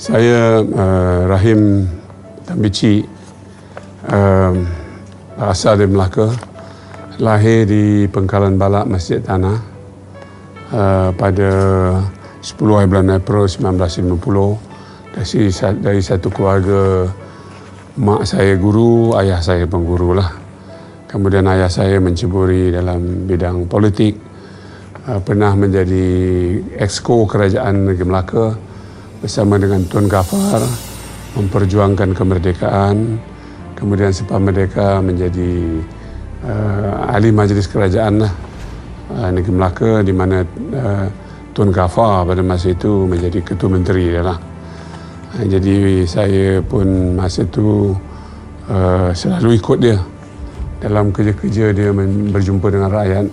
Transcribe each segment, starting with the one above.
Saya Rahim Tambici, asal dari Melaka, lahir di Pengkalan Balak, Masjid Tanah pada 10 bulan April 1950. Dari satu keluarga, mak saya guru, ayah saya pengguru lah. Kemudian ayah saya menceburi dalam bidang politik, pernah menjadi exco kerajaan negeri Melaka bersama dengan Tun Ghaffar, memperjuangkan kemerdekaan. Kemudian selepas merdeka menjadi ahli majlis kerajaan lah negeri Melaka, di mana Tun Ghaffar pada masa itu menjadi ketua menteri dia lah. Jadi saya pun masa itu selalu ikut dia dalam kerja-kerja dia berjumpa dengan rakyat,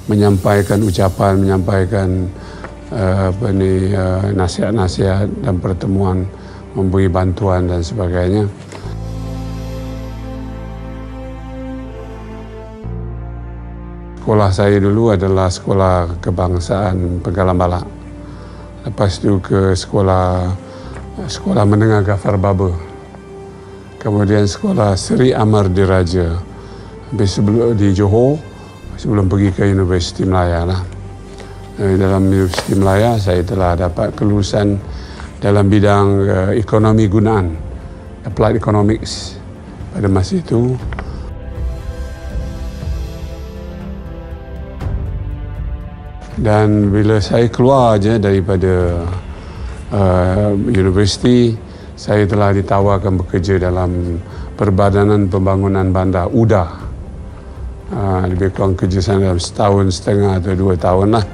menyampaikan ucapan, menyampaikan nasihat-nasihat dan pertemuan, memberi bantuan dan sebagainya. Sekolah saya dulu adalah sekolah kebangsaan Pengkalan Balak. Lepas itu ke sekolah menengah Ghaffar Baba. Kemudian sekolah Seri Amar Diraja. Habis sebelum di Johor, sebelum pergi ke Universiti Melaya lah. Dalam Universiti Melaya saya telah dapat kelulusan dalam bidang ekonomi gunaan, applied economics pada masa itu. Dan bila saya keluar je daripada universiti, saya telah ditawarkan bekerja dalam Perbadanan Pembangunan Bandar, UDA. Lebih kurang kerja sana dalam setahun setengah atau 2 tahun lah.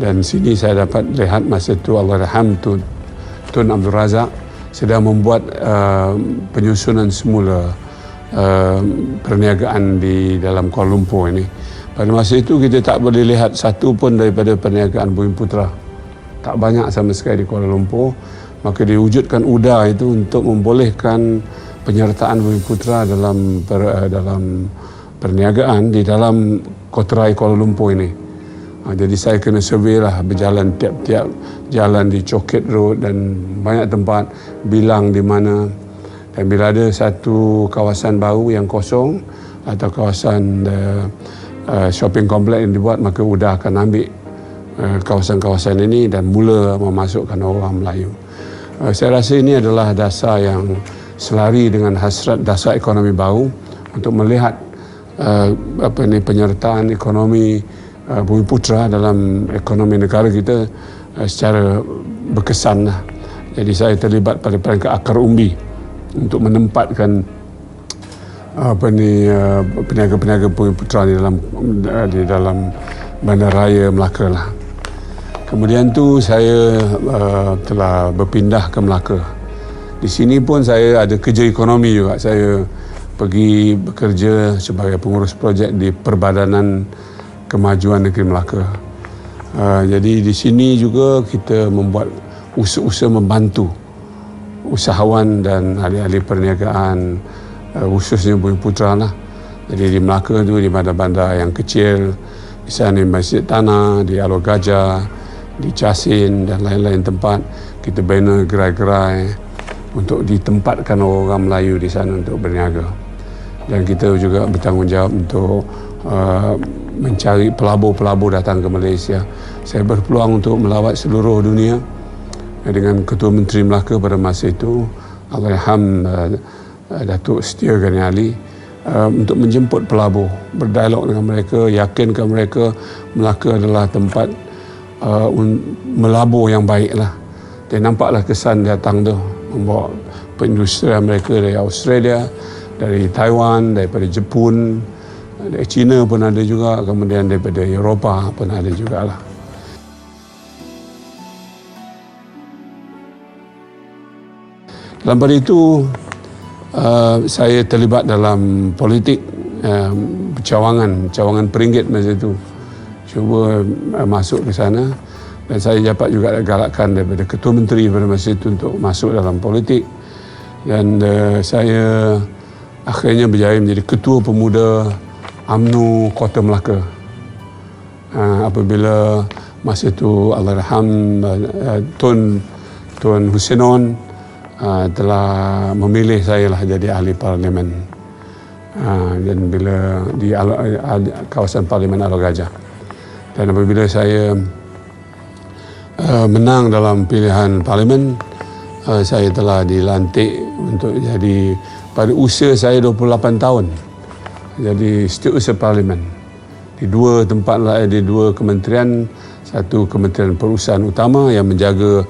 Dan sini saya dapat lihat masa itu Allahyarham Tun Abdul Razak sedang membuat penyusunan semula perniagaan di dalam Kuala Lumpur ini. Pada masa itu kita tak boleh lihat satu pun daripada perniagaan Bumiputera. Tak banyak sama sekali di Kuala Lumpur. Maka diwujudkan UDA itu untuk membolehkan penyertaan Bumiputera dalam perniagaan di dalam Koterai Kuala Lumpur ini. Jadi saya kena survey lah, berjalan tiap-tiap jalan di Choket Road dan banyak tempat, bilang di mana. Dan bila ada satu kawasan baru yang kosong atau kawasan shopping complex yang dibuat, maka UDA akan ambil kawasan-kawasan ini dan mula memasukkan orang Melayu. Saya rasa ini adalah dasar yang selari dengan hasrat dasar ekonomi baru untuk melihat penyertaan ekonomi Bumiputera dalam ekonomi negara kita secara berkesan lah. Jadi saya terlibat pada peringkat akar umbi untuk menempatkan peniaga-peniaga Bumiputera di dalam Bandaraya Melaka lah. Kemudian tu saya telah berpindah ke Melaka. Di sini pun saya ada kerja ekonomi juga. Saya pergi bekerja sebagai pengurus projek di Perbadanan Kemajuan Negeri Melaka. Jadi di sini juga kita membuat usaha-usaha membantu usahawan dan ahli-ahli perniagaan, khususnya Bumiputera lah. Jadi di Melaka tu, di bandar-bandar yang kecil, di sana di Masjid Tanah, di Alor Gajah, di Casin dan lain-lain tempat, kita bina gerai-gerai untuk ditempatkan orang Melayu di sana untuk berniaga. Dan kita juga bertanggungjawab untuk mencari pelabur-pelabur datang ke Malaysia. Saya berpeluang untuk melawat seluruh dunia dengan Ketua Menteri Melaka pada masa itu, Allahyarham Datuk Setia Gani Ali, untuk menjemput pelabur, berdialog dengan mereka, yakinkan mereka Melaka adalah tempat melabur yang baik lah. Dan nampaklah kesan datang tu, membawa perindustrian mereka dari Australia, dari Taiwan, daripada Jepun, dari China pun ada juga, kemudian daripada Eropah pun ada jugalah. Dalam pada itu, saya terlibat dalam politik, cawangan peringgit masa itu. Cuba masuk ke sana dan saya dapat juga galakkan daripada Ketua Menteri pada masa itu untuk masuk dalam politik. Dan saya akhirnya berjaya menjadi Ketua Pemuda UMNO Kota Melaka. Apabila masa itu Allahyarham Tun Husenon telah memilih saya lah jadi ahli parlimen, dan bila di kawasan parlimen Alor Gajah. Dan apabila saya menang dalam pilihan parlimen, saya telah dilantik untuk jadi, pada usia saya 28 tahun, jadi setiausaha parlimen di dua tempat, di dua kementerian. Satu kementerian perusahaan utama yang menjaga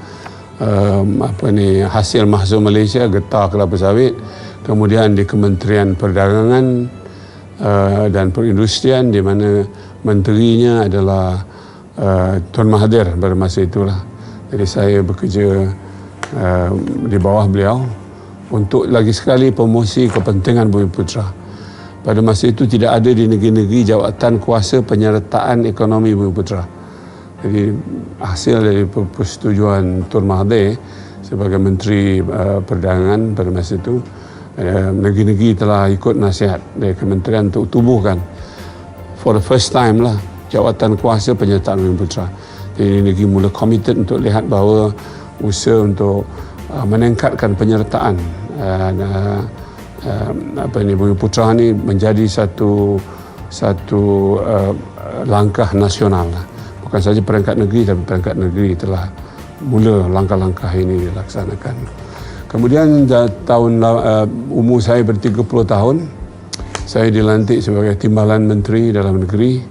hasil mahsul Malaysia, getah, kelapa sawit. Kemudian di Kementerian Perdagangan dan Perindustrian, di mana menterinya adalah Tun Mahathir pada masa itulah. Jadi saya bekerja di bawah beliau untuk lagi sekali promosi kepentingan Bumiputera. Pada masa itu tidak ada di negeri-negeri jawatan kuasa penyertaan ekonomi Bumiputera. Jadi hasil dari persetujuan Tun Mahathir sebagai Menteri Perdagangan pada masa itu, negeri-negeri telah ikut nasihat dari kementerian untuk tubuhkan for the first time lah jawatan kuasa penyertaan Bumiputera. Jadi negeri mula committed untuk lihat bahawa usaha untuk meningkatkan penyertaan Bumiputera ni menjadi satu langkah nasional. Bukan saja peringkat negeri, tapi peringkat negeri telah mula langkah-langkah ini dilaksanakan. Kemudian tahun umur saya ber-30 tahun, saya dilantik sebagai Timbalan Menteri Dalam Negeri,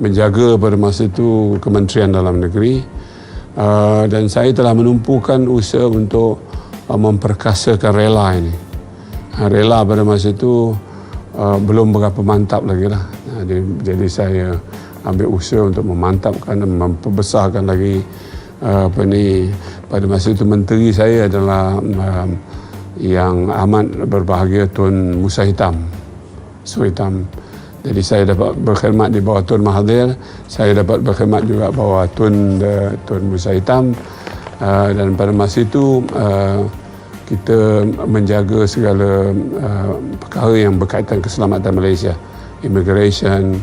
menjaga pada masa itu Kementerian Dalam Negeri, dan saya telah menumpukan usaha untuk memperkasakan rela ini. Rela pada masa itu belum berapa mantap lagi lah. Jadi saya ambil usaha untuk memantapkan dan memperbesarkan lagi pada masa itu menteri saya adalah yang amat berbahagia Tun Musa Hitam. Jadi saya dapat berkhidmat di bawah Tun Mahathir, saya dapat berkhidmat juga bawah Tun Musa Hitam, dan pada masa itu kita menjaga segala perkara yang berkaitan keselamatan Malaysia, immigration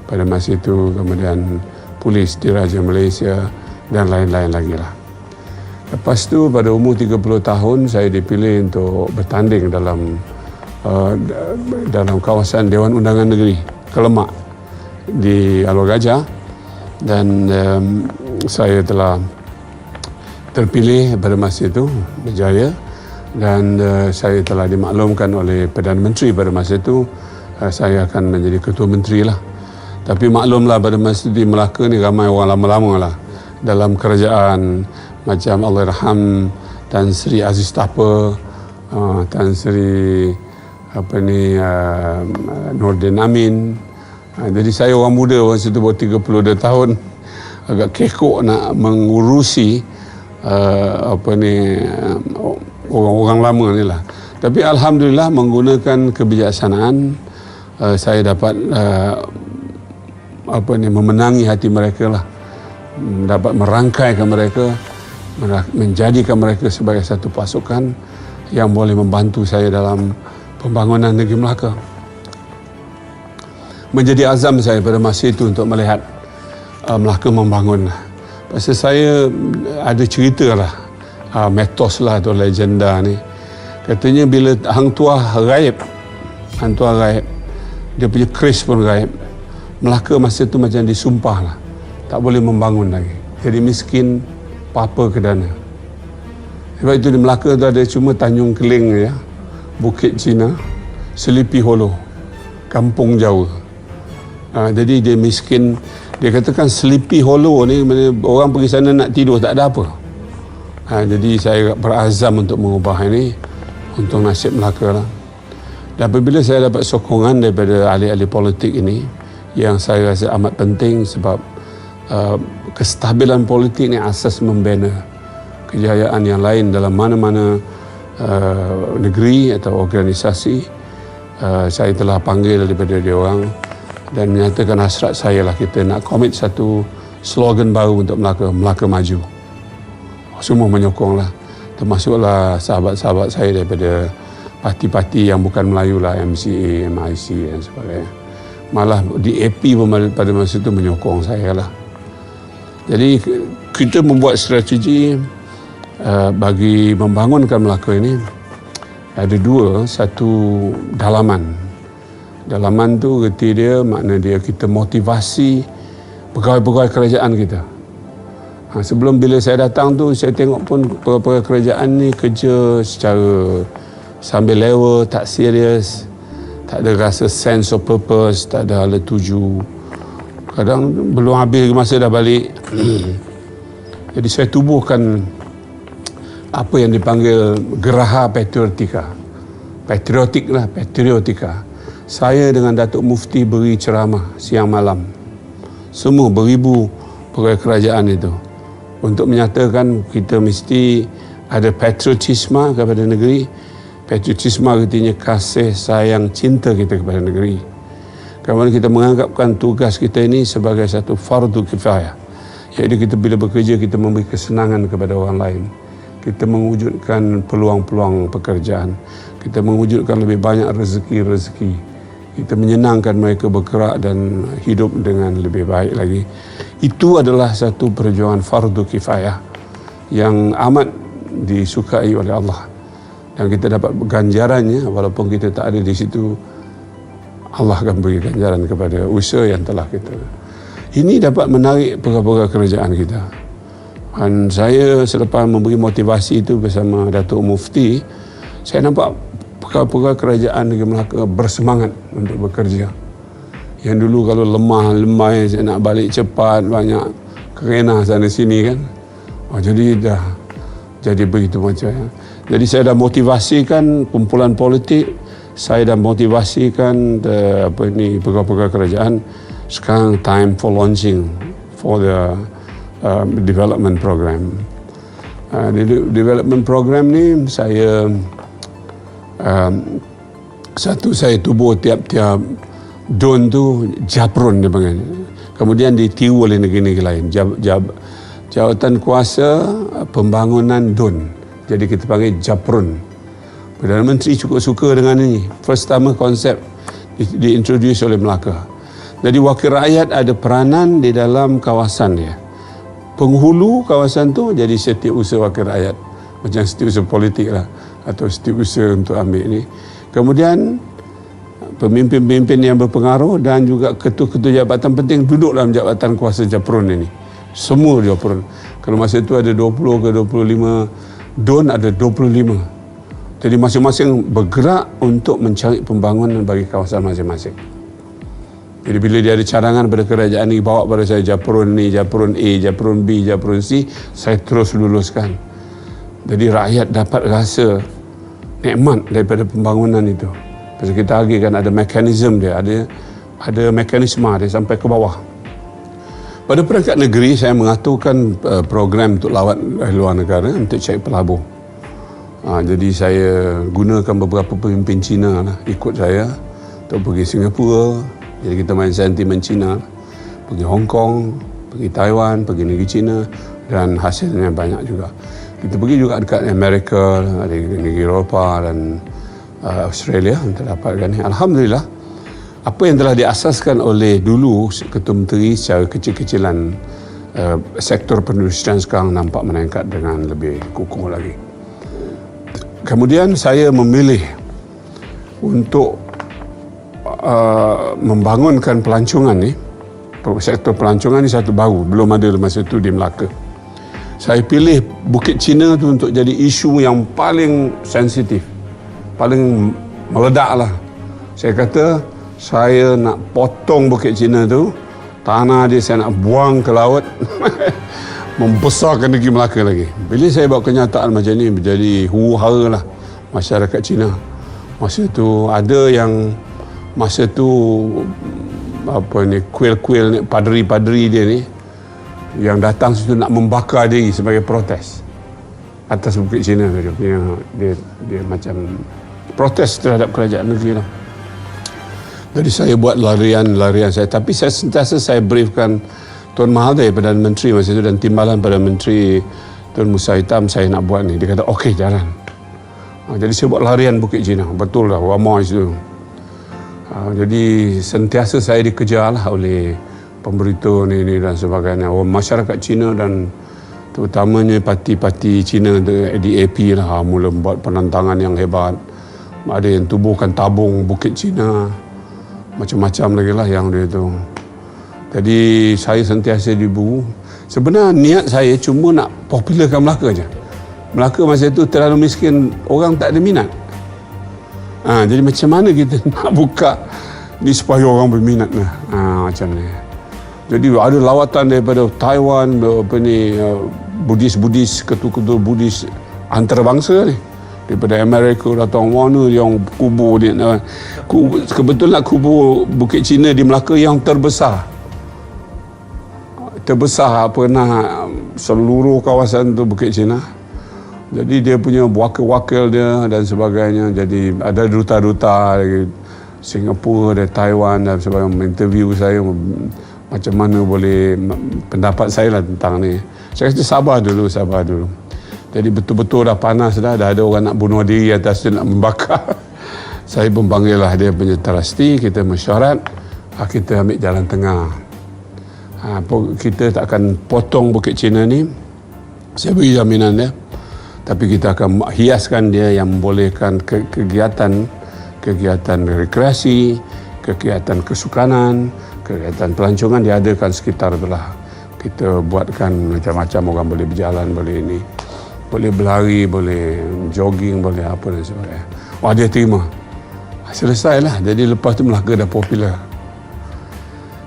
pada masa itu, kemudian polis Diraja Malaysia dan lain-lain lagi lah. Lepas tu pada umur 30 tahun saya dipilih untuk bertanding dalam kawasan Dewan Undangan Negeri Kelemak di Alor Gajah, dan saya telah terpilih pada masa itu, berjaya, dan saya telah dimaklumkan oleh Perdana Menteri pada masa itu saya akan menjadi Ketua Menteri lah. Tapi maklumlah pada masa di Melaka ni ramai orang lama-lama lah dalam kerajaan, macam Allahyarham Tan Sri Aziz Tapa, Tan Sri Nordin Amin. Jadi saya orang muda masa itu baru 32 tahun, agak kekok nak mengurusi orang-orang lama ni lah. Tapi alhamdulillah menggunakan kebijaksanaan, saya dapat memenangi hati mereka lah, dapat merangkaikan mereka, menjadikan mereka sebagai satu pasukan yang boleh membantu saya dalam pembangunan negeri Melaka. Menjadi azam saya pada masa itu untuk melihat Melaka membangun. Pasal saya ada cerita lah, mitos lah atau legenda ni. Katanya bila hang tuah gaib, dia punya keris pun gaib. Melaka masa tu macam disumpah lah, tak boleh membangun lagi. Jadi miskin, papa ke dana. Sebab itu di Melaka tu ada cuma Tanjung Keling ya, Bukit Cina, Selipi Holo, Kampung Jawa. Jadi dia miskin. Dia katakan Selipi Holo ni orang pergi sana nak tidur tak ada apa. Jadi saya berazam untuk mengubah ini untuk nasib Melaka lah. Dan apabila saya dapat sokongan daripada ahli-ahli politik ini, yang saya rasa amat penting, sebab kestabilan politik ni asas membina kejayaan yang lain dalam mana-mana negeri atau organisasi. Saya telah panggil daripada dia orang dan menyatakan hasrat saya lah, kita nak komit satu slogan baru untuk Melaka Maju. Semua menyokong lah, termasuklah sahabat-sahabat saya daripada parti-parti yang bukan Melayu lah, MCA, MIC dan sebagainya. Malah DAP pun pada masa itu menyokong saya lah. Jadi kita membuat strategi bagi membangunkan Melaka ini ada dua. Satu, dalaman. Dalaman tu erti dia, makna dia kita motivasi pegawai-pegawai kerajaan kita. Sebelum bila saya datang tu, saya tengok pun pegawai kerajaan ni kerja secara sambil lewa, tak serius, tak ada rasa sense of purpose, tak ada hala tuju. Kadang belum habis masa dah balik. Jadi saya tubuhkan apa yang dipanggil Geraha Patriotika. Patriotika. Saya dengan Datuk Mufti beri ceramah siang malam. Semua beribu pegawai kerajaan itu. Untuk menyatakan kita mesti ada patriotisme kepada negeri. Patriotisme artinya kasih, sayang, cinta kita kepada negeri. Kerana kita menganggapkan tugas kita ini sebagai satu fardu kifayah. Iaitu kita bila bekerja, kita memberi kesenangan kepada orang lain. Kita mewujudkan peluang-peluang pekerjaan. Kita mewujudkan lebih banyak rezeki-rezeki. Kita menyenangkan mereka bergerak dan hidup dengan lebih baik lagi. Itu adalah satu perjuangan fardu kifayah yang amat disukai oleh Allah. Dan kita dapat ganjarannya walaupun kita tak ada di situ. Allah akan beri ganjaran kepada usaha yang telah kita. Ini dapat menarik pegawai-pegawai kerajaan kita. Dan saya selepas memberi motivasi itu bersama Datuk Mufti, saya nampak pegawai-pegawai kerajaan negeri Melaka bersemangat untuk bekerja. Yang dulu kalau lemah, saya nak balik cepat, banyak kerenah sana sini kan. Jadi dah jadi begitu macam. Jadi saya dah motivasikan kumpulan politik, saya dah motivasikan pegawai-pegawai kerajaan. Sekarang time for launching for the development program. Development program ni saya saya tubuh tiap-tiap don tu japrun dia panggil. Kemudian ditiru oleh negeri-negeri lain. Jawatan kuasa pembangunan don. Jadi kita panggil japrun. Perdana Menteri cukup suka dengan ini. Pertama konsep diintroduce oleh Melaka. Jadi wakil rakyat ada peranan di dalam kawasan dia. Penghulu kawasan tu jadi setiausaha wakil rakyat. Macam setiausaha politik lah. Atau setiausaha untuk ambil ni. Kemudian pemimpin-pemimpin yang berpengaruh dan juga ketua-ketua jabatan penting duduk dalam jabatan kuasa japrun ini. Semua japrun. Kalau masa itu ada 20 ke 25 don, ada 25. Jadi masing-masing bergerak untuk mencari pembangunan bagi kawasan masing-masing. Jadi bila dia ada cadangan pada kerajaan ni, bawa pada saya japrun ni, japrun A, japrun B, japrun C, saya terus luluskan. Jadi rakyat dapat rasa nikmat daripada pembangunan itu. Pasal kita lagi kan ada mekanisme dia, ada mekanisme dia sampai ke bawah. Pada peringkat negeri, saya mengaturkan program untuk lawat luar negara untuk cari pelabur. Jadi saya gunakan beberapa pemimpin Cina lah, ikut saya untuk pergi Singapura. Jadi kita main sentimen Cina, pergi Hong Kong, pergi Taiwan, pergi negeri Cina, dan hasilnya banyak juga. Kita pergi juga dekat Amerika, di negeri Eropah dan Australia untuk dapatkan ni. Alhamdulillah, apa yang telah diasaskan oleh dulu Ketua Menteri secara kecil-kecilan, sektor perindustrian sekarang nampak meningkat dengan lebih kukuh lagi. Kemudian saya memilih untuk membangunkan pelancongan ni. Sektor pelancongan ni satu baru, belum ada masa itu di Melaka. Saya pilih Bukit Cina tu untuk jadi isu yang paling sensitif, paling meledak lah. Saya kata saya nak potong Bukit Cina tu, tanah dia saya nak buang ke laut, membesarkan negeri Melaka lagi. Bila saya buat kenyataan macam ni, menjadi huru-hara lah masyarakat Cina. Masa tu ada yang kuil-kuil ni, padri-padri dia ni yang datang situ nak membakar diri sebagai protes atas Bukit Cina tu. Dia macam protes terhadap kerajaan negeri lah. Jadi saya buat larian saya, tapi saya sentiasa saya briefkan Tuan Mahathir, Perdana Menteri masa itu, dan Timbalan Perdana Menteri Tuan Musa Hitam, saya nak buat ni. Dia kata okey, jalan. Jadi saya buat larian Bukit Cina, betul lah, ramai situ. Jadi sentiasa saya dikejar lah oleh pemberitahu ni dan sebagainya. Masyarakat Cina dan terutamanya parti-parti Cina, DAP lah, mula buat penentangan yang hebat. Ada yang tubuhkan tabung Bukit Cina, macam-macam lagi lah yang dia tu. Jadi saya sentiasa diburu. Sebenarnya niat saya cuma nak popularkan Melaka je. Melaka masa itu terlalu miskin, orang tak ada minat. Jadi macam mana kita nak buka ni supaya orang berminat lah. Macam ni. Jadi ada lawatan daripada Taiwan, Buddhis, ketua-ketua Buddhis antarabangsa ni. Daripada Amerika datang, mana yang kubur dia. Kebetulan kubur Bukit Cina di Melaka yang terbesar pernah seluruh kawasan tu Bukit Cina. Jadi dia punya wakil-wakil dia dan sebagainya. Jadi ada duta-duta dari Singapura, dari Taiwan dan sebagainya interview saya macam mana boleh pendapat saya lah tentang ni. Saya kata sabar dulu. Jadi betul-betul dah panas dah ada orang nak bunuh diri atas dia nak membakar. Saya pun panggil lah dia punya trustee, kita mesyuarat, kita ambil jalan tengah. Kita tak akan potong Bukit Cina ni, saya beri jaminan dia. Tapi kita akan hiaskan dia yang membolehkan kegiatan rekreasi, kegiatan kesukanan, kegiatan pelancongan diadakan sekitar itulah. Kita buatkan macam-macam, orang boleh berjalan, boleh ini, boleh berlari, boleh jogging, boleh apa dan sebagainya. Dia terima. Selesailah. Jadi lepas tu Melaka dah popular.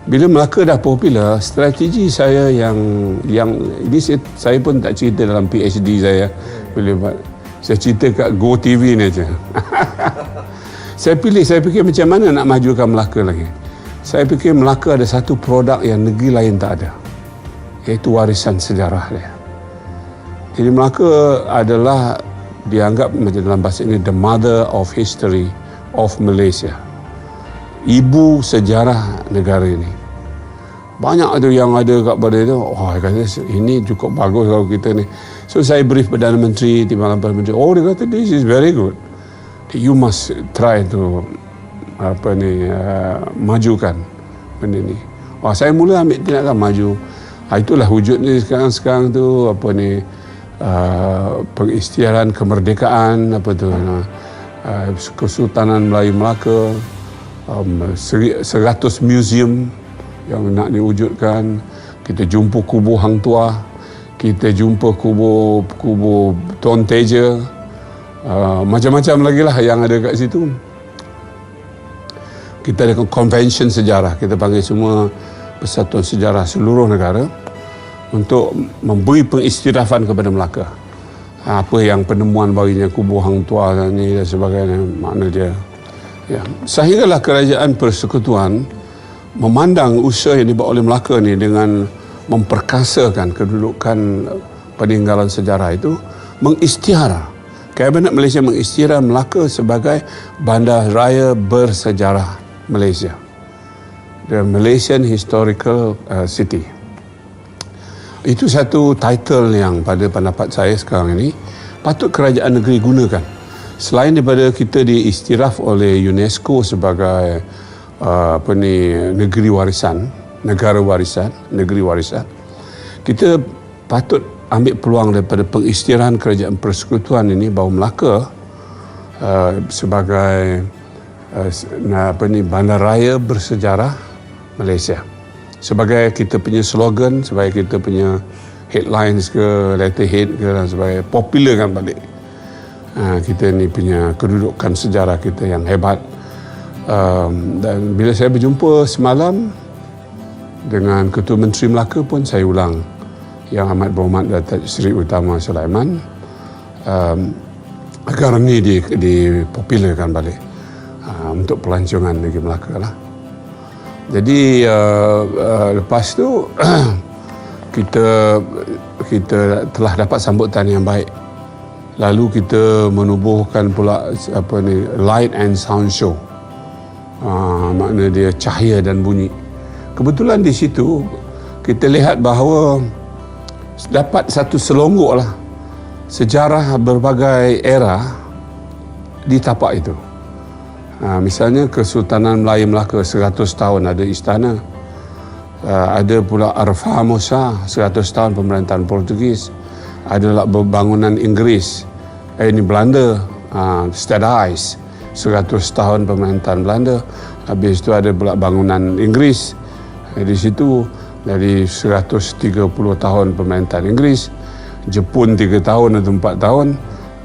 Bila Melaka dah popular, strategi saya yang ini saya pun tak cerita dalam PhD saya. Saya cerita kat Go TV ni aja. Saya fikir macam mana nak majukan Melaka lagi. Saya fikir Melaka ada satu produk yang negeri lain tak ada, iaitu warisan sejarah dia. Jadi Melaka adalah dianggap macam dalam bahasa ini the mother of history of Malaysia. Ibu sejarah negara ini. Banyak tu yang ada kat pada itu. Kata ini cukup bagus kalau kita ni. So saya brief Perdana Menteri, Timbalan Perdana Menteri. Dia kata this is very good. You must try to majukan benda ni. Saya mula ambil tindakan maju. Itulah wujudnya sekarang tu pengisytiharan kemerdekaan Kesultanan Melayu Melaka, 100 museum yang nak diwujudkan. Kita jumpa kubur Hang Tuah, kita jumpa kubur Tuan Teja, macam-macam lagi lah yang ada kat situ. Kita ada convention sejarah, kita panggil semua persatuan sejarah seluruh negara untuk memberi pengistirafan kepada Melaka. Apa yang penemuan barunya kubur Hang Tuah ni dan sebagainya, makna dia. Sehinggalah Kerajaan Persekutuan memandang usaha yang dibuat oleh Melaka ni dengan memperkasakan kedudukan peninggalan sejarah itu, mengisytihar. Kabinet Malaysia mengisytihar Melaka sebagai Bandaraya Bersejarah Malaysia, the Malaysian Historical City. Itu satu title yang pada pendapat saya sekarang ini patut kerajaan negeri gunakan. Selain daripada kita diiktiraf oleh UNESCO sebagai negeri warisan, negara warisan, negeri warisan, kita patut ambil peluang daripada pengisytiharan Kerajaan Persekutuan ini bahawa Melaka sebagai Bandaraya Bersejarah Malaysia. Sebagai kita punya slogan, sebagai kita punya headlines ke, letterhead ke dan sebagainya, popular kan balik. Kita ni punya kedudukan sejarah kita yang hebat. Dan bila saya berjumpa semalam dengan Ketua Menteri Melaka pun saya ulang Yang Amat Berhormat Datuk Seri Utama Sulaiman, agar ni dipopularkan balik untuk pelancongan negeri Melaka lah. Jadi lepas tu kita telah dapat sambutan yang baik. Lalu kita menubuhkan pula light and sound show. Makna dia cahaya dan bunyi. Kebetulan di situ kita lihat bahawa dapat satu selonggok lah sejarah berbagai era di tapak itu. Misalnya Kesultanan Melayu Melaka 100 tahun ada istana. Ada pula Arfa Musa 100 tahun pemerintahan Portugis. adalah bangunan Inggeris, ini Belanda, Stad Ice, 100 tahun pemerintahan Belanda. Habis itu ada pula bangunan Inggeris di situ, dari 130 tahun pemerintahan Inggeris. Jepun 3 tahun atau 4 tahun,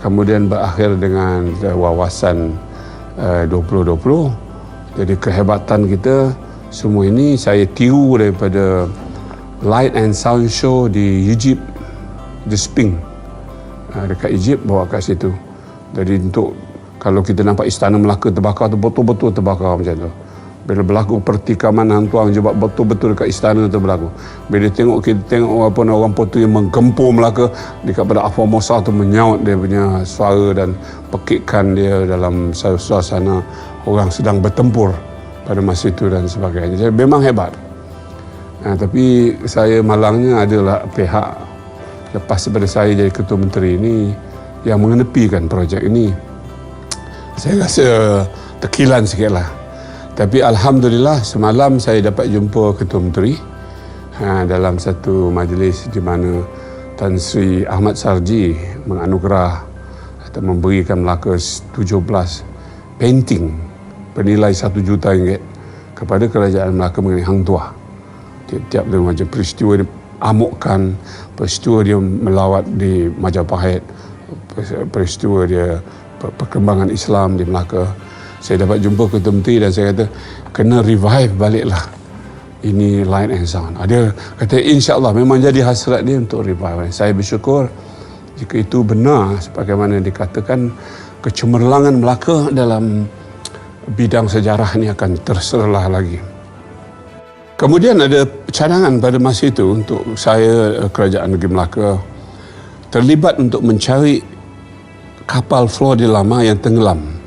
kemudian berakhir dengan wawasan 2020. Jadi kehebatan kita semua ini saya tiru daripada Light and Sound Show di Egypt, The Sphinx, dekat Egypt, bawa kat situ. Jadi untuk kalau kita nampak Istana Melaka terbakar tu, betul-betul terbakar macam tu. Bila berlaku pertikaman Hang Tuah Jebak, betul-betul dekat istana tu berlaku. Bila kita tengok orang Potu yang menggempur Melaka, dekat pada Formosa tu menyaut dia punya suara dan pekikan dia dalam suasana orang sedang bertempur pada masa itu dan sebagainya. Jadi memang hebat. Tapi saya malangnya adalah pihak lepas daripada saya jadi Ketua Menteri ini yang mengenepikan projek ini. Saya rasa tekilan sikit lah. Tapi Alhamdulillah semalam saya dapat jumpa Ketua Menteri dalam satu majlis di mana Tan Sri Ahmad Sarji menganugerah atau memberikan Melaka 17 painting bernilai RM1 juta kepada Kerajaan Melaka mengenai Hang Tuah. Tiap-tiap dia macam peristiwa dia amukkan, peristiwa dia melawat di Majapahit, peristiwa dia perkembangan Islam di Melaka. Saya dapat jumpa Ketua Menteri dan saya kata kena revive baliklah ini Light and Sound. Dia kata insya-Allah memang jadi hasrat dia untuk revive. Saya bersyukur jika itu benar sebagaimana dikatakan, kecemerlangan Melaka dalam bidang sejarah ini akan terserlah lagi. Kemudian ada cadangan pada masa itu untuk saya, Kerajaan Negeri Melaka, terlibat untuk mencari kapal Flor de Lama yang tenggelam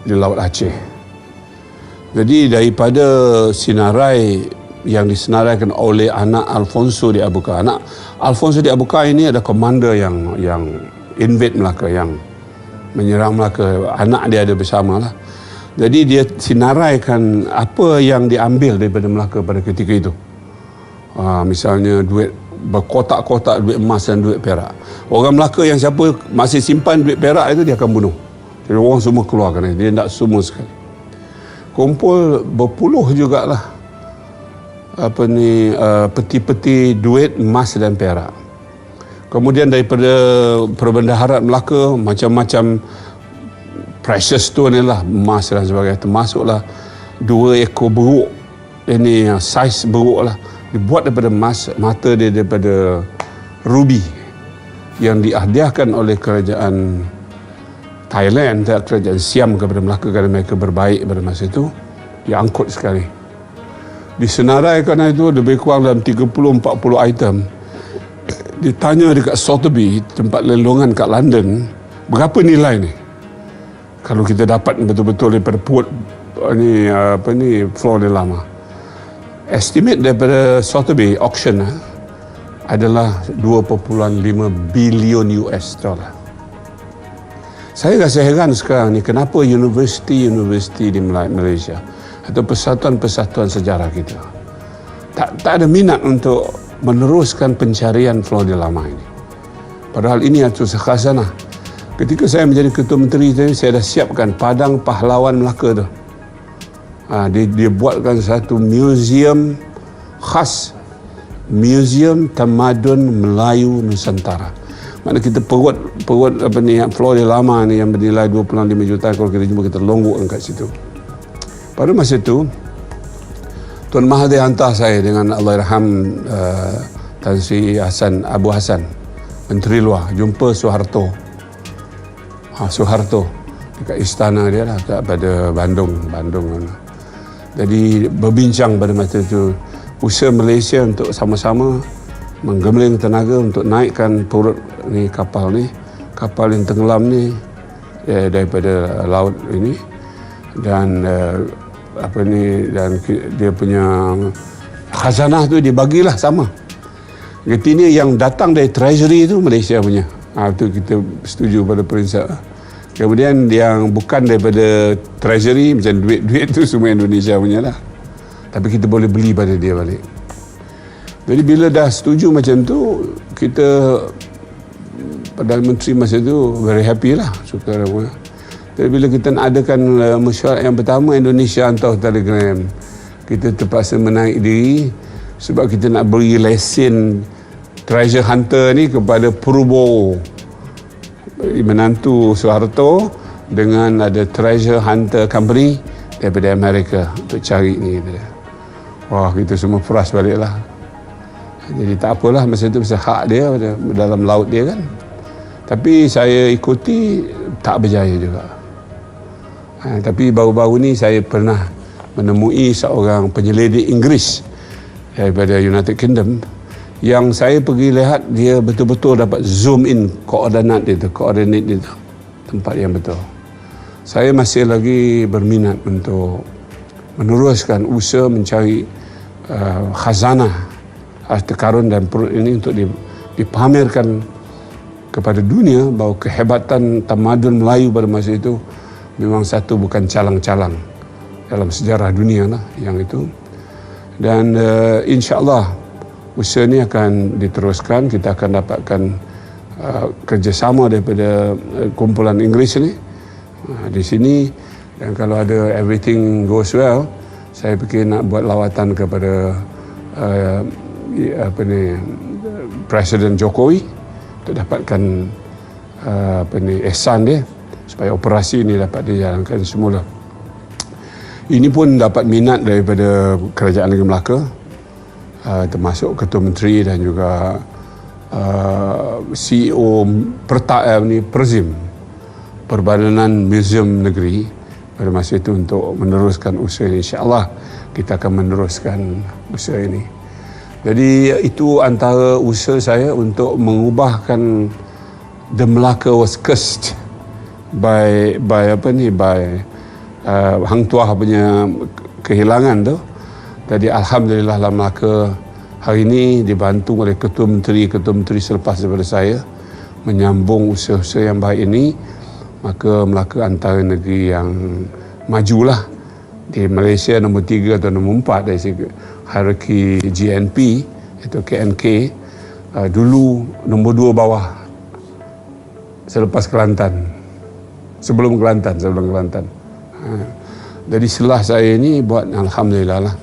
di Laut Aceh. Jadi daripada sinarai yang disenaraikan oleh anak Alfonso de Abuka. Anak Alfonso de Abuka ini ada komander yang invade Melaka, yang menyerang Melaka. Anak dia ada bersama lah. Jadi dia sinaraikan apa yang diambil daripada Melaka pada ketika itu. Misalnya duit berkotak-kotak, duit emas dan duit perak. Orang Melaka yang siapa masih simpan duit perak itu dia akan bunuh. Jadi orang semua keluarkan, dia tak semua sekali. Kumpul berpuluh jugalah peti-peti duit emas dan perak. Kemudian daripada Perbendaharaan Melaka, macam-macam precious stone ni lah, emas dan sebagainya, termasuklah 2 ekor beruk. Ini saiz beruk lah, dibuat daripada emas, mata dia daripada ruby yang dihadiahkan oleh kerajaan Thailand, kerajaan Siam kepada Melaka kerana mereka berbaik pada masa itu. Dia angkut sekali. Disenaraikan itu lebih kurang dalam 30-40 item. Ditanya dekat Sotheby, tempat lelongan kat London, berapa nilai ni? Kalau kita dapat betul-betul daripada port Flor de Lama. Estimate daripada Sotheby auction adalah 2.5 bilion US dollar. Saya rasa heran sekarang ni kenapa universiti-universiti di Malaysia atau persatuan-persatuan sejarah kita tak ada minat untuk meneruskan pencarian Flor de Lama ini. Padahal ini adalah khazanah. Ketika saya menjadi Ketua Menteri tadi, saya dah siapkan Padang Pahlawan Melaka tu. Dia buatkan satu museum khas, Museum Tamadun Melayu Nusantara. Mana kita perut Flor de Lama ni yang bernilai 25 juta, kalau kita jumpa kita longgokkan kat situ. Pada masa itu Tuan Mahathir hantar saya dengan Allahyarham Tan Sri Abu Hassan, Menteri Luar, jumpa Soeharto dekat istana dia lah, pada Bandung. Jadi berbincang pada masa itu usaha Malaysia untuk sama-sama menggemling tenaga untuk naikkan perut ni kapal yang tenggelam ni daripada laut ini, dan dan dia punya khazanah tu dibagilah sama. Ketika yang datang dari treasury tu Malaysia punya. Itu kita setuju pada prinsip. Kemudian yang bukan daripada treasury, macam duit-duit tu semua Indonesia punya lah. Tapi kita boleh beli pada dia balik. Jadi bila dah setuju macam tu, kita Perdana Menteri masa itu very happy lah, suka. Tapi bila kita nak adakan mesyuarat yang pertama, Indonesia hantar telegram, kita terpaksa menaik diri sebab kita nak beri lesen treasure hunter ni kepada Purbo, menantu Soeharto, dengan ada treasure hunter company daripada Amerika untuk cari ni. Wah, kita semua peras balik lah. Jadi tak apalah, masa itu masa hak dia dalam laut dia kan. Tapi saya ikuti, tak berjaya juga. Tapi baru-baru ni saya pernah menemui seorang penyelidik Inggeris daripada United Kingdom yang saya pergi lihat, dia betul-betul dapat zoom in koordinat dia tu, tempat yang betul. Saya masih lagi berminat untuk meneruskan usaha mencari khazanah harta karun dan perut ini untuk dipamerkan kepada dunia bahawa kehebatan tamadun Melayu pada masa itu memang satu bukan calang-calang dalam sejarah dunia lah yang itu. Dan insya-Allah usaha ini akan diteruskan. Kita akan dapatkan kerjasama daripada kumpulan Inggeris ini di sini, dan kalau ada everything goes well, saya fikir nak buat lawatan kepada Presiden Jokowi untuk dapatkan ihsan dia supaya operasi ini dapat dijalankan semula. Ini pun dapat minat daripada Kerajaan Negeri Melaka, termasuk Ketua Menteri dan juga CEO Perzim, Perbadanan Museum Negeri pada masa itu, untuk meneruskan usaha ini. InsyaAllah kita akan meneruskan usaha ini. Jadi itu antara usaha saya untuk mengubahkan the Melaka was cursed by Hang Tuah punya kehilangan tu. Jadi alhamdulillah lah, Melaka hari ini dibantu oleh ketua menteri selepas daripada saya menyambung usaha-usaha yang baik ini. Maka Melaka antara negeri yang majulah di Malaysia, nombor 3 atau nombor 4 dari segi hierarki GNP atau KNK. Dulu nombor 2 bawah selepas Kelantan, sebelum Kelantan. Jadi setelah saya ini buat, alhamdulillah lah.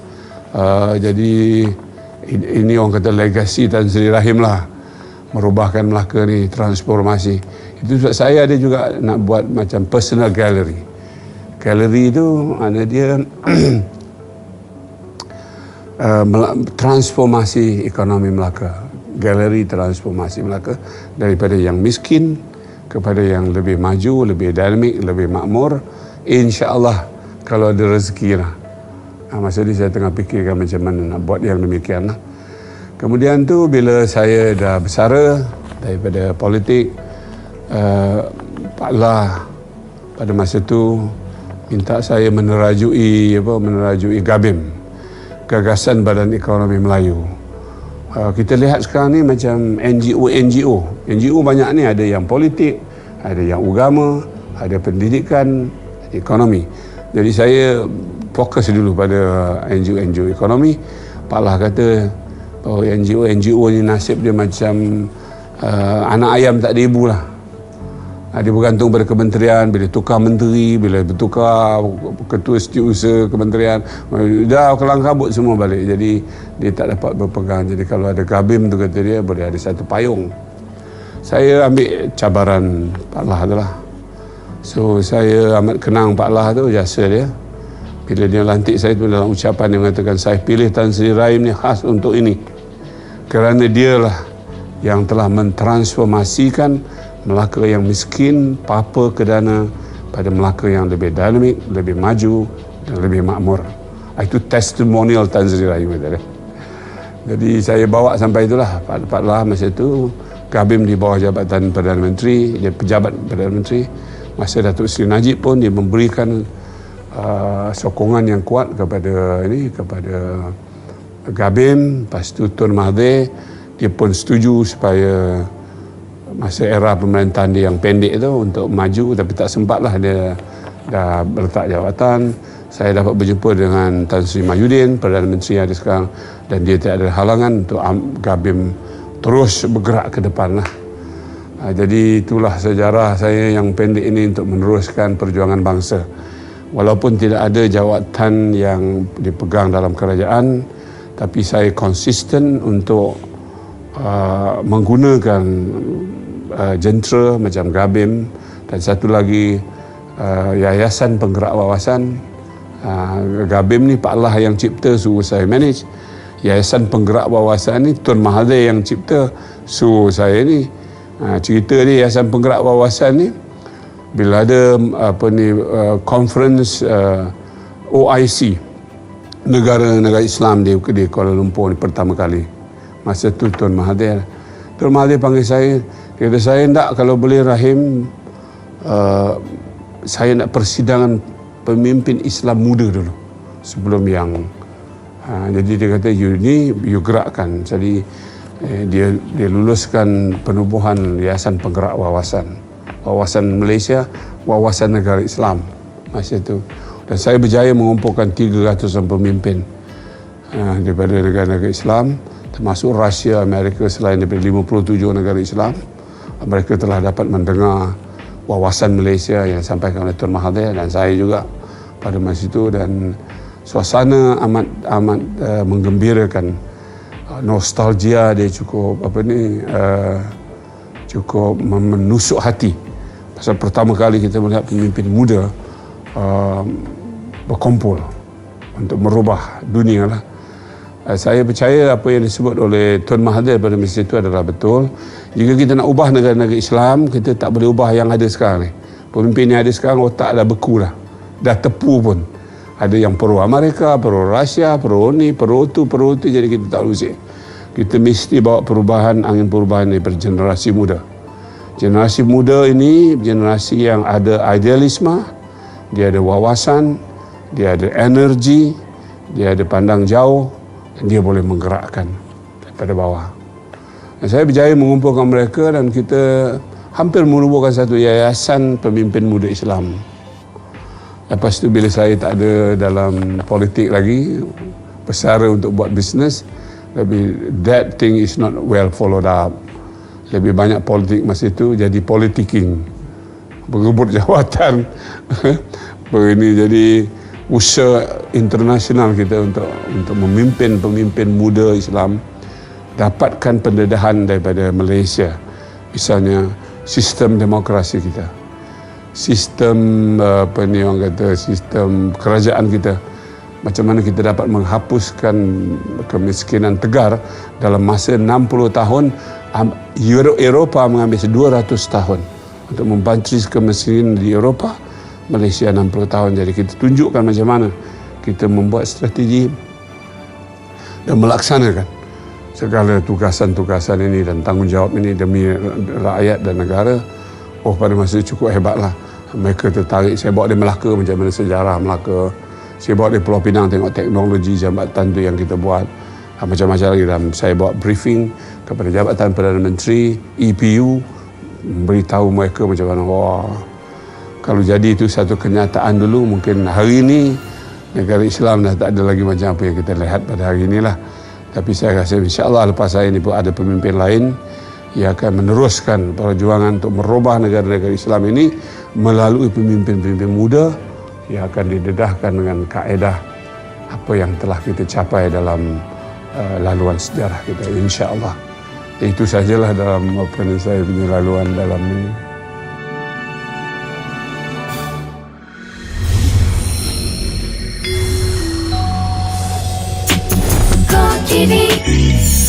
Jadi ini orang kata legasi Tan Sri Rahim lah, merubahkan Melaka ni, transformasi. Itu sebab saya ada juga nak buat macam personal gallery. Galeri itu ada dia transformasi ekonomi Melaka. Galeri transformasi Melaka daripada yang miskin kepada yang lebih maju, lebih dinamik, lebih makmur. InsyaAllah kalau ada rezeki lah. Masa ni saya tengah fikirkan macam mana nak buat yang demikian lah. Kemudian tu bila saya dah bersara daripada politik, Pak Lah pada masa tu minta saya menerajui GABIM, Gagasan Badan Ekonomi Melayu. Kita lihat sekarang ni macam NGO banyak ni, ada yang politik, ada yang agama, ada pendidikan, ekonomi. Jadi saya fokus dulu pada NGO ekonomi. Pak Lah kata bahawa NGO ni nasib dia macam anak ayam tak ada ibu lah. Dia bergantung pada kementerian. Bila tukar menteri, bila bertukar ketua setiausaha kementerian, dah kelang kabut semua balik. Jadi dia tak dapat berpegang. Jadi kalau ada GABIM tu, kata dia, boleh ada satu payung. Saya ambil cabaran Pak Lah tu lah. So saya amat kenang Pak Lah tu, jasa dia. Bila dia lantik saya tu, dalam ucapan dia mengatakan, saya pilih Tan Sri Rahim ni khas untuk ini, kerana dialah yang telah mentransformasikan Melaka yang miskin, papa ke dana, pada Melaka yang lebih dinamik, lebih maju dan lebih makmur. Itu testimonial Tan Sri Rahim. Jadi saya bawa sampai itulah. Pak Lah masa itu GABIM di bawah jabatan Perdana Menteri, dia pejabat Perdana Menteri. Masa Datuk Seri Najib pun dia memberikan sokongan yang kuat kepada GABIM. Lepas itu Tun Mahathir, dia pun setuju supaya masa era pemerintahan dia yang pendek itu untuk maju, tapi tak sempatlah, dia dah berletak jawatan. Saya dapat berjumpa dengan Tan Sri Mahyudin, Perdana Menteri yang ada sekarang, dan dia tak ada halangan untuk GABIM terus bergerak ke depan lah. Jadi itulah sejarah saya yang pendek ini untuk meneruskan perjuangan bangsa. Walaupun tidak ada jawatan yang dipegang dalam kerajaan, tapi saya konsisten untuk menggunakan jentera macam Gabim dan satu lagi Yayasan Penggerak Wawasan. Gabim ni Pak Allah yang cipta, suruh saya manage. Yayasan Penggerak Wawasan ni Tun Mahathir yang cipta, suruh saya ni. Cerita ni Yayasan Penggerak Wawasan ni, bila ada conference OIC, negara-negara Islam di Kuala Lumpur ni pertama kali. Masa tu Tun Mahathir panggil saya, dia kata, saya nak, kalau boleh Rahim, saya nak persidangan pemimpin Islam muda dulu sebelum yang jadi dia kata, you gerakkan. Jadi dia luluskan penubuhan Yayasan Penggerak Wawasan Malaysia, Wawasan Negara Islam masa itu. Dan saya berjaya mengumpulkan 300 pemimpin daripada negara-negara Islam, termasuk Rusia, Amerika, selain daripada 57 negara Islam. Mereka telah dapat mendengar wawasan Malaysia yang disampaikan oleh Tun Mahathir dan saya juga pada masa itu, dan suasana amat menggembirakan. Nostalgia dia cukup cukup menusuk hati. Pasal pertama kali kita melihat pemimpin muda berkumpul untuk merubah dunia lah. Saya percaya apa yang disebut oleh Tun Mahathir pada masa itu adalah betul. Jika kita nak ubah negara-negara Islam, kita tak boleh ubah yang ada sekarang ni. Pemimpin yang ada sekarang otak dah beku dah tepu pun. Ada yang pro Amerika, pro Rusia, pro ni, pro tu, jadi kita tak usik. Kita mesti bawa perubahan, angin perubahan daripada generasi muda. Generasi muda ini generasi yang ada idealisme, dia ada wawasan, dia ada energi, dia ada pandang jauh, dan dia boleh menggerakkan daripada bawah. Dan saya berjaya mengumpulkan mereka dan kita hampir menubuhkan satu yayasan pemimpin muda Islam. Lepas tu bila saya tak ada dalam politik lagi, bersara untuk buat bisnes, tapi that thing is not well followed up. Lebih banyak politik masa itu jadi politiking, berebut jawatan. Ini jadi usaha internasional kita untuk memimpin pemimpin muda Islam, dapatkan pendedahan daripada Malaysia. Misalnya sistem demokrasi kita, sistem sistem kerajaan kita, macam mana kita dapat menghapuskan kemiskinan tegar dalam masa 60 tahun. Eropah mengambil 200 tahun untuk membantris kemiskinan di Eropah. Malaysia 60 tahun. Jadi kita tunjukkan macam mana kita membuat strategi dan melaksanakan segala tugasan-tugasan ini dan tanggungjawab ini demi rakyat dan negara. Pada masa itu cukup hebatlah. Mereka tertarik. Saya bawa dia Melaka, macam mana sejarah Melaka. Saya bawa dia Pulau Pinang, tengok teknologi jambatan tu yang kita buat. Macam-macam lagi. Dan saya bawa briefing kepada Jabatan Perdana Menteri, EPU, beritahu mereka macam mana. Kalau jadi itu satu kenyataan dulu, mungkin hari ini negara Islam dah tak ada lagi macam apa yang kita lihat pada hari inilah. Tapi saya rasa insya-Allah lepas saya ini pun ada pemimpin lain yang akan meneruskan perjuangan untuk merubah negara-negara Islam ini melalui pemimpin-pemimpin muda yang akan didedahkan dengan kaedah apa yang telah kita capai dalam laluan sejarah kita, insya-Allah. Itu sajalah dalam apa yang saya punya laluan dalam ini. TV.